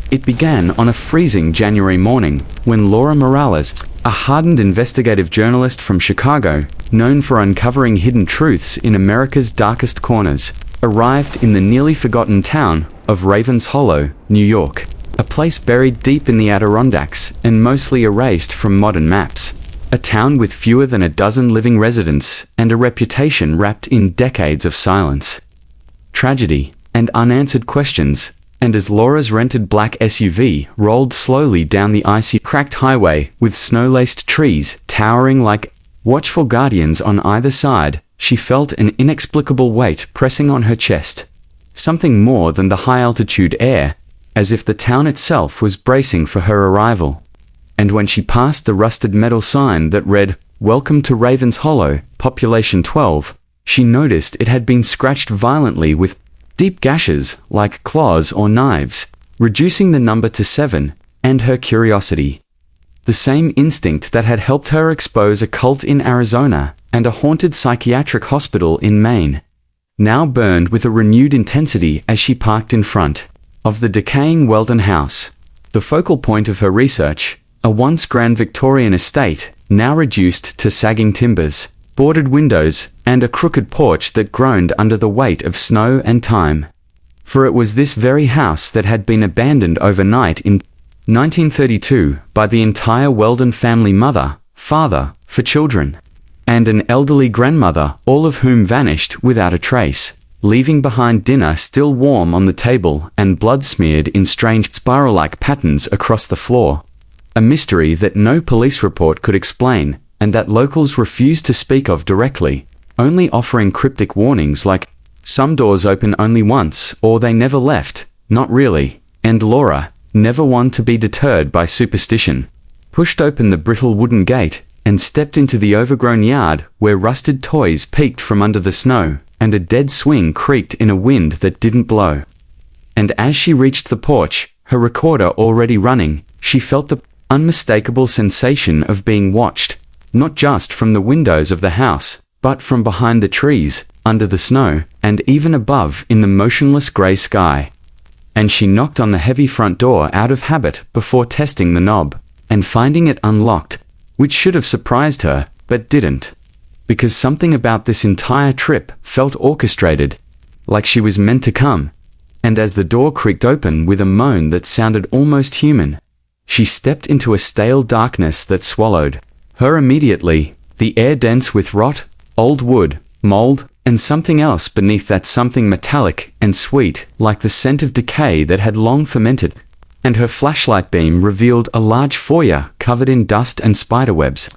It began on a freezing January morning when Laura Morales, a hardened investigative journalist from Chicago, known for uncovering hidden truths in America's darkest corners, arrived in the nearly forgotten town of Ravens Hollow, New York, a place buried deep in the Adirondacks and mostly erased from modern maps. A town with fewer than a dozen living residents and a reputation wrapped in decades of silence, tragedy, and unanswered questions. And as Laura's rented black SUV rolled slowly down the icy, cracked highway with snow-laced trees towering like watchful guardians on either side, she felt an inexplicable weight pressing on her chest. Something more than the high-altitude air, as if the town itself was bracing for her arrival. And when she passed the rusted metal sign that read, "Welcome to Ravens Hollow, Population 12, she noticed it had been scratched violently with deep gashes like claws or knives, reducing the number to 7, and her curiosity. The same instinct that had helped her expose a cult in Arizona and a haunted psychiatric hospital in Maine, now burned with a renewed intensity as she parked in front of the decaying Weldon house, the focal point of her research, a once grand Victorian estate, now reduced to sagging timbers, boarded windows, and a crooked porch that groaned under the weight of snow and time. For it was this very house that had been abandoned overnight in 1932 by the entire Weldon family, mother, father, 4 children, and an elderly grandmother, all of whom vanished without a trace, leaving behind dinner still warm on the table and blood smeared in strange spiral-like patterns across the floor. A mystery that no police report could explain, and that locals refused to speak of directly, only offering cryptic warnings like, "Some doors open only once," or "They never left." Not really. And Laura, never one to be deterred by superstition, pushed open the brittle wooden gate and stepped into the overgrown yard where rusted toys peeked from under the snow, and a dead swing creaked in a wind that didn't blow. And as she reached the porch, her recorder already running, she felt the unmistakable sensation of being watched, not just from the windows of the house, but from behind the trees, under the snow, and even above in the motionless grey sky. And she knocked on the heavy front door out of habit before testing the knob, and finding it unlocked, which should have surprised her, but didn't. Because something about this entire trip felt orchestrated, like she was meant to come. And as the door creaked open with a moan that sounded almost human, she stepped into a stale darkness that swallowed her immediately, the air dense with rot, old wood, mold, and something else beneath that something metallic and sweet, like the scent of decay that had long fermented. And her flashlight beam revealed a large foyer covered in dust and spiderwebs,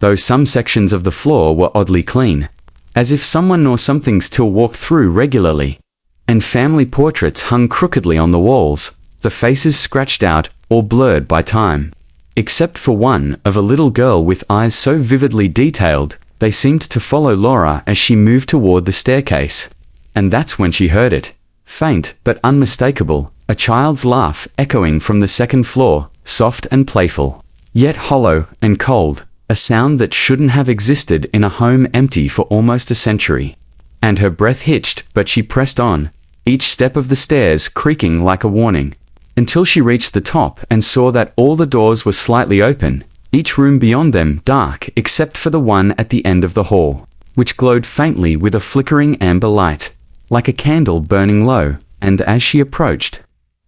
though some sections of the floor were oddly clean, as if someone or something still walked through regularly. And family portraits hung crookedly on the walls, the faces scratched out or blurred by time, except for one of a little girl with eyes so vividly detailed they seemed to follow Laura as she moved toward the staircase. And that's when she heard it, faint but unmistakable, a child's laugh echoing from the second floor, soft and playful, yet hollow and cold, a sound that shouldn't have existed in a home empty for almost a century. And her breath hitched, but she pressed on, each step of the stairs creaking like a warning, until she reached the top and saw that all the doors were slightly open, each room beyond them dark except for the one at the end of the hall, which glowed faintly with a flickering amber light, like a candle burning low. And as she approached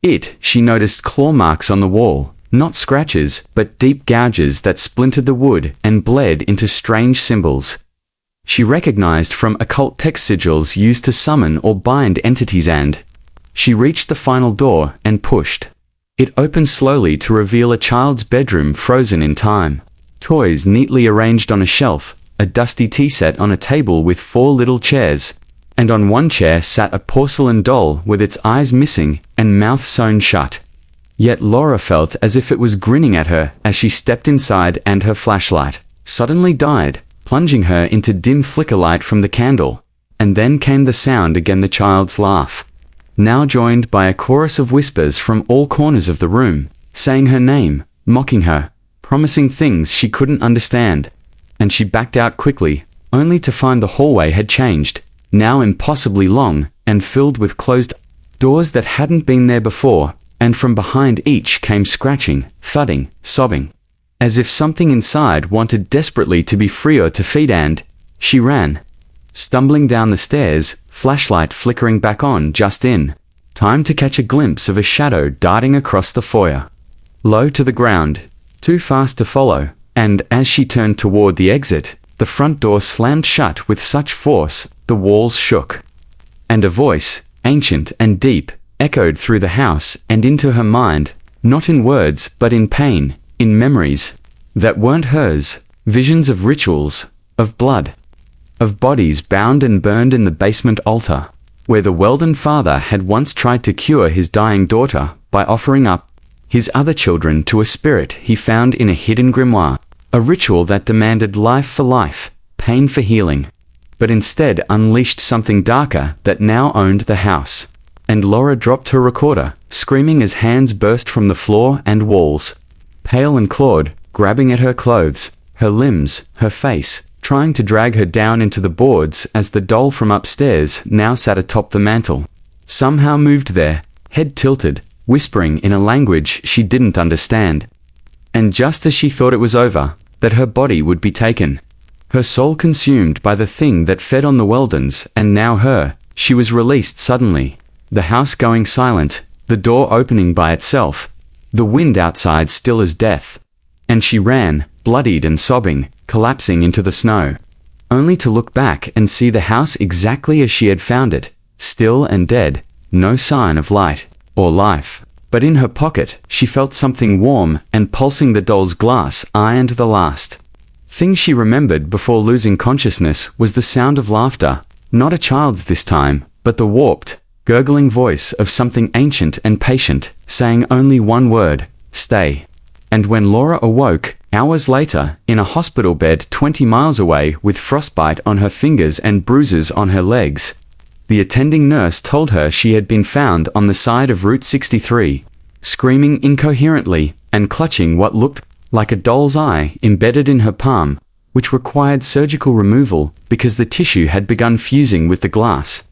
it, she noticed claw marks on the wall, not scratches, but deep gouges that splintered the wood and bled into strange symbols she recognized from occult text sigils used to summon or bind entities. And she reached the final door and pushed. It opened slowly to reveal a child's bedroom frozen in time. Toys neatly arranged on a shelf, a dusty tea set on a table with 4 little chairs, and on one chair sat a porcelain doll with its eyes missing and mouth sewn shut. Yet Laura felt as if it was grinning at her as she stepped inside, and her flashlight suddenly died, plunging her into dim flicker light from the candle. And then came the sound again, the child's laugh, now joined by a chorus of whispers from all corners of the room, saying her name, mocking her, promising things she couldn't understand. And she backed out quickly, only to find the hallway had changed, now impossibly long, and filled with closed doors that hadn't been there before, and from behind each came scratching, thudding, sobbing, as if something inside wanted desperately to be free or to feed. And she ran, stumbling down the stairs, flashlight flickering back on just in time to catch a glimpse of a shadow darting across the foyer, low to the ground, too fast to follow. And as she turned toward the exit, the front door slammed shut with such force the walls shook, and a voice, ancient and deep, echoed through the house and into her mind, not in words but in pain, in memories that weren't hers, visions of rituals, of blood, of bodies bound and burned in the basement altar, where the Weldon father had once tried to cure his dying daughter by offering up his other children to a spirit he found in a hidden grimoire, a ritual that demanded life for life, pain for healing, but instead unleashed something darker that now owned the house. And Laura dropped her recorder, screaming as hands burst from the floor and walls, pale and clawed, grabbing at her clothes, her limbs, her face, trying to drag her down into the boards as the doll from upstairs now sat atop the mantel, somehow moved there, head tilted, whispering in a language she didn't understand. And just as she thought it was over, that her body would be taken, her soul consumed by the thing that fed on the Weldons and now her, she was released suddenly, the house going silent, the door opening by itself, the wind outside still as death, and she ran, bloodied and sobbing, collapsing into the snow, only to look back and see the house exactly as she had found it, still and dead, no sign of light or life. But in her pocket, she felt something warm and pulsing, the doll's glass eye, and the last thing she remembered before losing consciousness was the sound of laughter, not a child's this time, but the warped, gurgling voice of something ancient and patient, saying only one word, stay. And when Laura awoke, hours later, in a hospital bed 20 miles away with frostbite on her fingers and bruises on her legs, the attending nurse told her she had been found on the side of Route 63, screaming incoherently and clutching what looked like a doll's eye embedded in her palm, which required surgical removal because the tissue had begun fusing with the glass.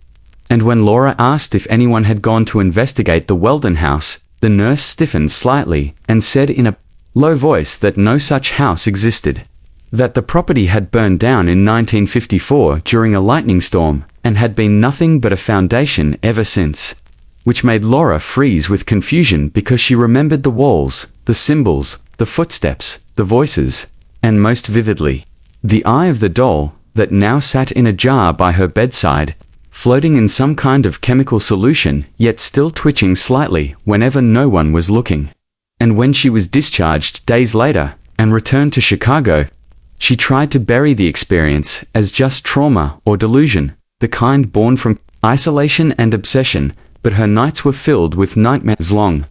And when Laura asked if anyone had gone to investigate the Weldon house, the nurse stiffened slightly and said in a low voice that no such house existed, that the property had burned down in 1954 during a lightning storm and had been nothing but a foundation ever since, which made Laura freeze with confusion because she remembered the walls, the symbols, the footsteps, the voices, and most vividly, the eye of the doll that now sat in a jar by her bedside, floating in some kind of chemical solution, yet still twitching slightly whenever no one was looking. And when she was discharged days later and returned to Chicago, she tried to bury the experience as just trauma or delusion, the kind born from isolation and obsession, but her nights were filled with nightmares, long,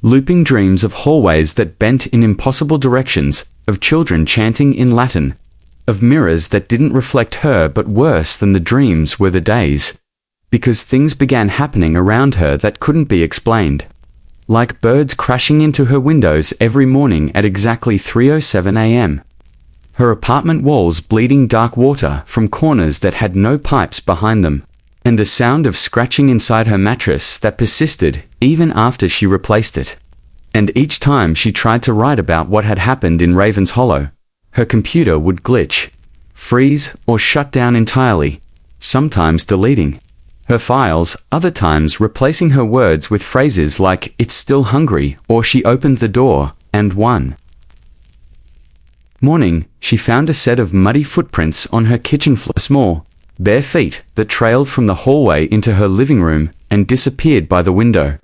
looping dreams of hallways that bent in impossible directions, of children chanting in Latin, of mirrors that didn't reflect her. But worse than the dreams were the days, because things began happening around her that couldn't be explained, like birds crashing into her windows every morning at exactly 3:07 a.m. Her apartment walls bleeding dark water from corners that had no pipes behind them, and the sound of scratching inside her mattress that persisted even after she replaced it. And each time she tried to write about what had happened in Ravens Hollow, her computer would glitch, freeze, or shut down entirely, sometimes deleting her files, other times replacing her words with phrases like "it's still hungry" or "she opened the door." And one morning, she found a set of muddy footprints on her kitchen floor, small, bare feet that trailed from the hallway into her living room and disappeared by the window.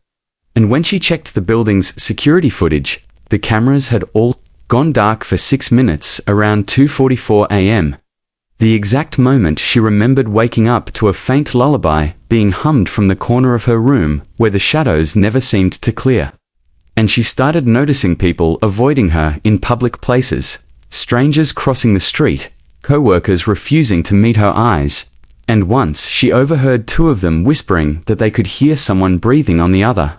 And when she checked the building's security footage, the cameras had all gone dark for 6 minutes around 2:44 a.m. The exact moment she remembered waking up to a faint lullaby being hummed from the corner of her room where the shadows never seemed to clear. And she started noticing people avoiding her in public places, strangers crossing the street, co-workers refusing to meet her eyes, and once she overheard 2 of them whispering that they could hear someone breathing on the other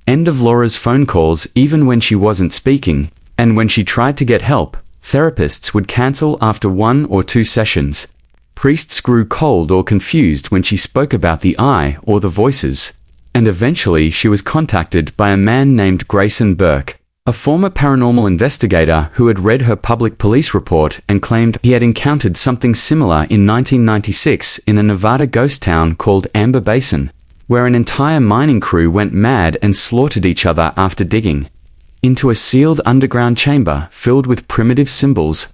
end of Laura's phone calls even when she wasn't speaking, and when she tried to get help, therapists would cancel after 1 or 2 sessions. Priests grew cold or confused when she spoke about the eye or the voices, and eventually she was contacted by a man named Grayson Burke, a former paranormal investigator who had read her public police report and claimed he had encountered something similar in 1996 in a Nevada ghost town called Amber Basin, where an entire mining crew went mad and slaughtered each other after digging into a sealed underground chamber filled with primitive symbols.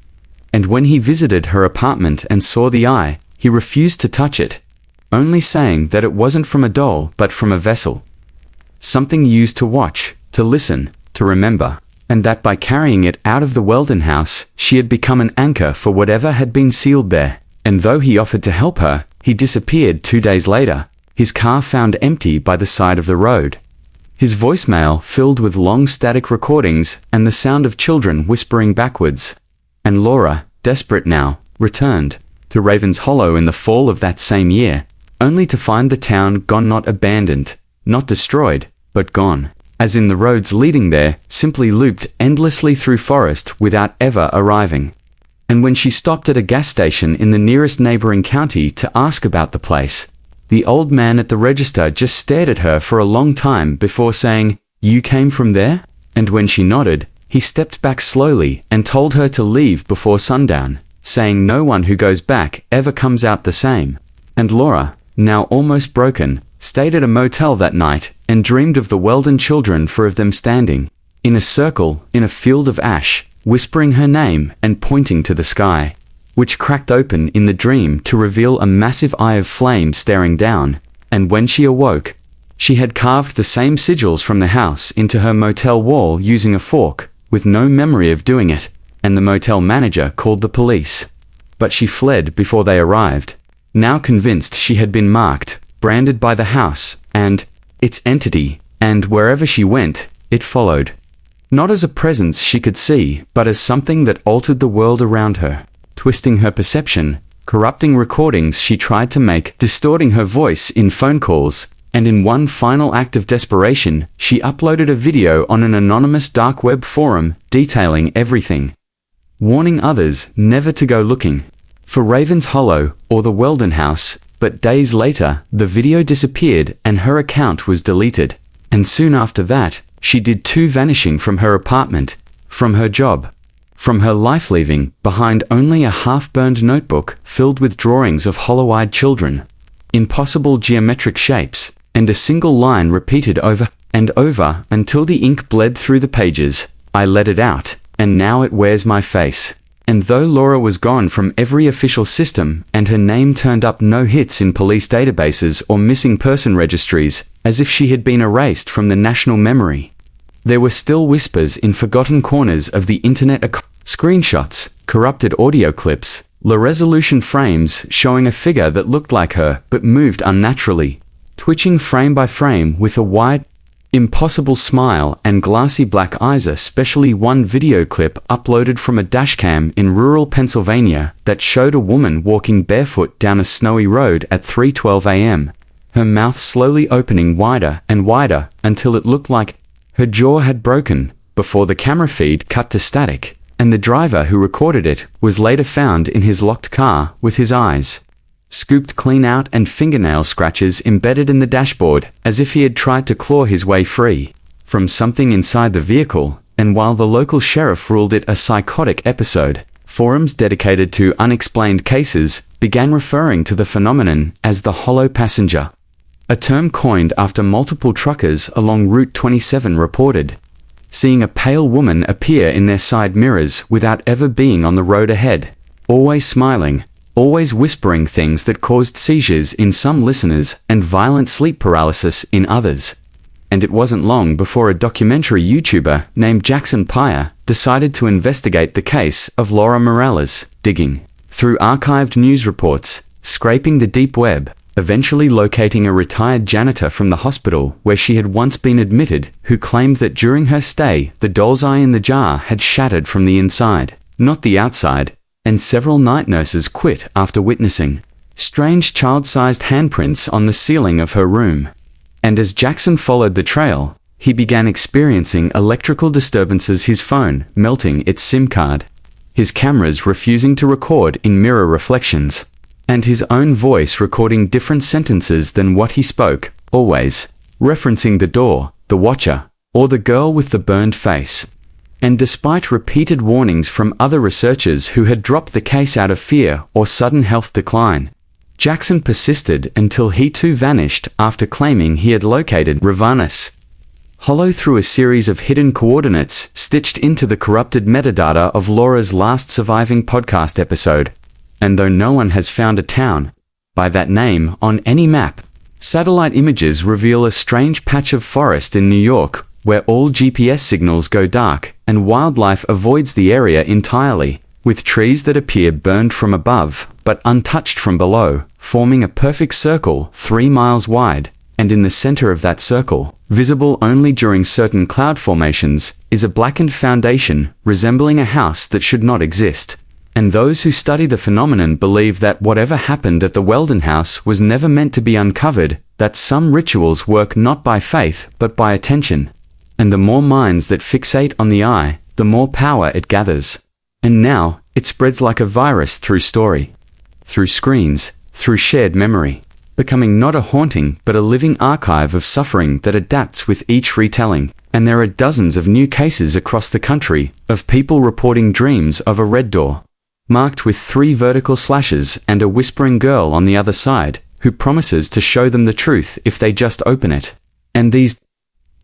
And when he visited her apartment and saw the eye, he refused to touch it, only saying that it wasn't from a doll but from a vessel. Something used to watch, to listen, to remember, and that by carrying it out of the Weldon house, she had become an anchor for whatever had been sealed there. And though he offered to help her, he disappeared 2 days later, his car found empty by the side of the road. His voicemail filled with long static recordings and the sound of children whispering backwards. And Laura, desperate now, returned to Ravens Hollow in the fall of that same year, only to find the town gone, not abandoned, not destroyed, but gone, as in the roads leading there simply looped endlessly through forest without ever arriving. And when she stopped at a gas station in the nearest neighboring county to ask about the place, the old man at the register just stared at her for a long time before saying, "You came from there?" And when she nodded, he stepped back slowly and told her to leave before sundown, saying no one who goes back ever comes out the same. And Laura, now almost broken, stayed at a motel that night and dreamed of the Weldon children, four of them standing in a circle in a field of ash, whispering her name and pointing to the sky, which cracked open in the dream to reveal a massive eye of flame staring down. And when she awoke, she had carved the same sigils from the house into her motel wall using a fork, with no memory of doing it, and the motel manager called the police. But she fled before they arrived, now convinced she had been marked, branded by the house and its entity, and wherever she went, it followed. Not as a presence she could see, but as something that altered the world around her, twisting her perception, corrupting recordings she tried to make, distorting her voice in phone calls, and in one final act of desperation, she uploaded a video on an anonymous dark web forum detailing everything, warning others never to go looking for Ravens Hollow or the Weldon house. But days later, the video disappeared and her account was deleted. And soon after that, she did too, vanishing from her apartment, from her job, from her life, leaving behind only a half-burned notebook filled with drawings of hollow-eyed children, impossible geometric shapes, and a single line repeated over and over until the ink bled through the pages. "I let it out, and now it wears my face." And though Laura was gone from every official system and her name turned up no hits in police databases or missing person registries, as if she had been erased from the national memory, there were still whispers in forgotten corners of the internet, screenshots, corrupted audio clips, low-resolution frames showing a figure that looked like her but moved unnaturally, twitching frame by frame with a wide, impossible smile and glassy black eyes. Especially one video clip uploaded from a dashcam in rural Pennsylvania that showed a woman walking barefoot down a snowy road at 3:12 a.m., her mouth slowly opening wider and wider until it looked like her jaw had broken, before the camera feed cut to static, and the driver who recorded it was later found in his locked car with his eyes scooped clean out and fingernail scratches embedded in the dashboard, as if he had tried to claw his way free from something inside the vehicle. And while the local sheriff ruled it a psychotic episode, forums dedicated to unexplained cases began referring to the phenomenon as the hollow passenger, a term coined after multiple truckers along Route 27 reported seeing a pale woman appear in their side mirrors without ever being on the road ahead, always smiling, always whispering things that caused seizures in some listeners and violent sleep paralysis in others. And it wasn't long before a documentary YouTuber named Jackson Pyre decided to investigate the case of Laura Morales, digging through archived news reports, scraping the deep web, eventually locating a retired janitor from the hospital where she had once been admitted, who claimed that during her stay, the doll's eye in the jar had shattered from the inside, not the outside. And several night nurses quit after witnessing strange child-sized handprints on the ceiling of her room. And as Jackson followed the trail, he began experiencing electrical disturbances, his phone melting its SIM card, his cameras refusing to record in mirror reflections, and his own voice recording different sentences than what he spoke, always referencing the door, the watcher, or the girl with the burned face. And despite repeated warnings from other researchers who had dropped the case out of fear or sudden health decline, Jackson persisted until he too vanished after claiming he had located Ravanus Hollow through a series of hidden coordinates stitched into the corrupted metadata of Laura's last surviving podcast episode. And though no one has found a town by that name on any map, satellite images reveal a strange patch of forest in New York where all GPS signals go dark and wildlife avoids the area entirely, with trees that appear burned from above but untouched from below, forming a perfect circle 3 miles wide. And in the center of that circle, visible only during certain cloud formations, is a blackened foundation resembling a house that should not exist. And those who study the phenomenon believe that whatever happened at the Weldon house was never meant to be uncovered, that some rituals work not by faith but by attention. And the more minds that fixate on the eye, the more power it gathers. And now, it spreads like a virus through story, through screens, through shared memory, becoming not a haunting but a living archive of suffering that adapts with each retelling. And there are dozens of new cases across the country of people reporting dreams of a red door, marked with 3 vertical slashes and a whispering girl on the other side, who promises to show them the truth if they just open it. And these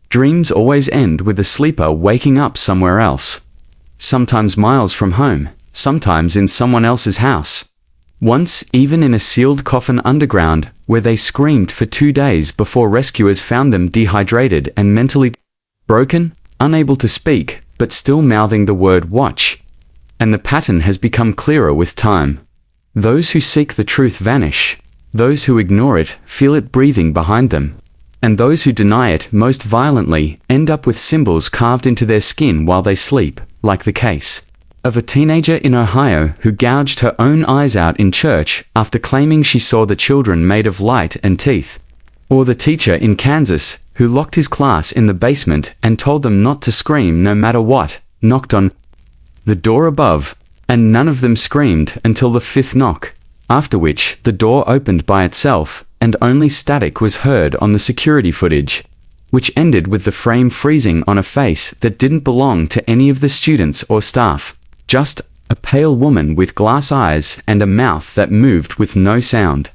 dreams always end with the sleeper waking up somewhere else. Sometimes miles from home, sometimes in someone else's house. Once even in a sealed coffin underground, where they screamed for 2 days before rescuers found them dehydrated and mentally broken, unable to speak, but still mouthing the word watch. And the pattern has become clearer with time. Those who seek the truth vanish. Those who ignore it feel it breathing behind them. And those who deny it most violently end up with symbols carved into their skin while they sleep, like the case of a teenager in Ohio who gouged her own eyes out in church after claiming she saw the children made of light and teeth. Or the teacher in Kansas who locked his class in the basement and told them not to scream no matter what, knocked on the door above, and none of them screamed until the 5th knock, after which the door opened by itself, and only static was heard on the security footage, which ended with the frame freezing on a face that didn't belong to any of the students or staff, just a pale woman with glass eyes and a mouth that moved with no sound.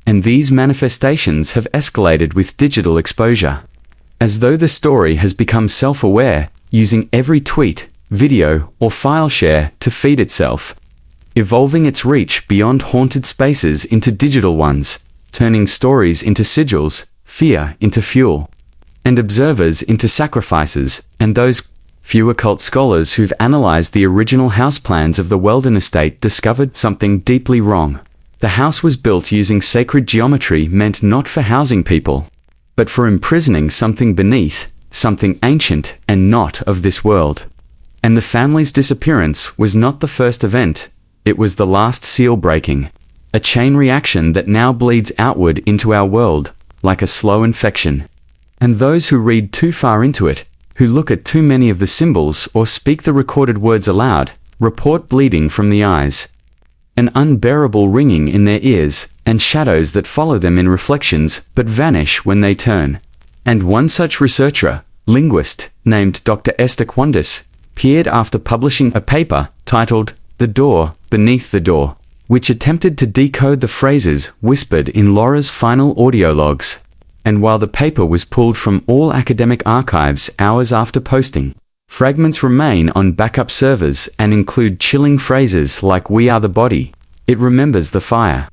And these manifestations have escalated with digital exposure, as though the story has become self-aware, using every tweet, video, or file share to feed itself, evolving its reach beyond haunted spaces into digital ones, turning stories into sigils, fear into fuel, and observers into sacrifices. And those few occult scholars who've analyzed the original house plans of the Weldon estate discovered something deeply wrong. The house was built using sacred geometry meant not for housing people, but for imprisoning something beneath, something ancient and not of this world. And the family's disappearance was not the first event, it was the last seal breaking. A chain reaction that now bleeds outward into our world, like a slow infection. And those who read too far into it, who look at too many of the symbols or speak the recorded words aloud, report bleeding from the eyes, an unbearable ringing in their ears, and shadows that follow them in reflections but vanish when they turn. And one such researcher, linguist, named Dr. Esther Quandis, appeared after publishing a paper titled The Door Beneath the Door, which attempted to decode the phrases whispered in Laura's final audio logs. And while the paper was pulled from all academic archives hours after posting, fragments remain on backup servers and include chilling phrases like "We are the body," "It remembers the fire,"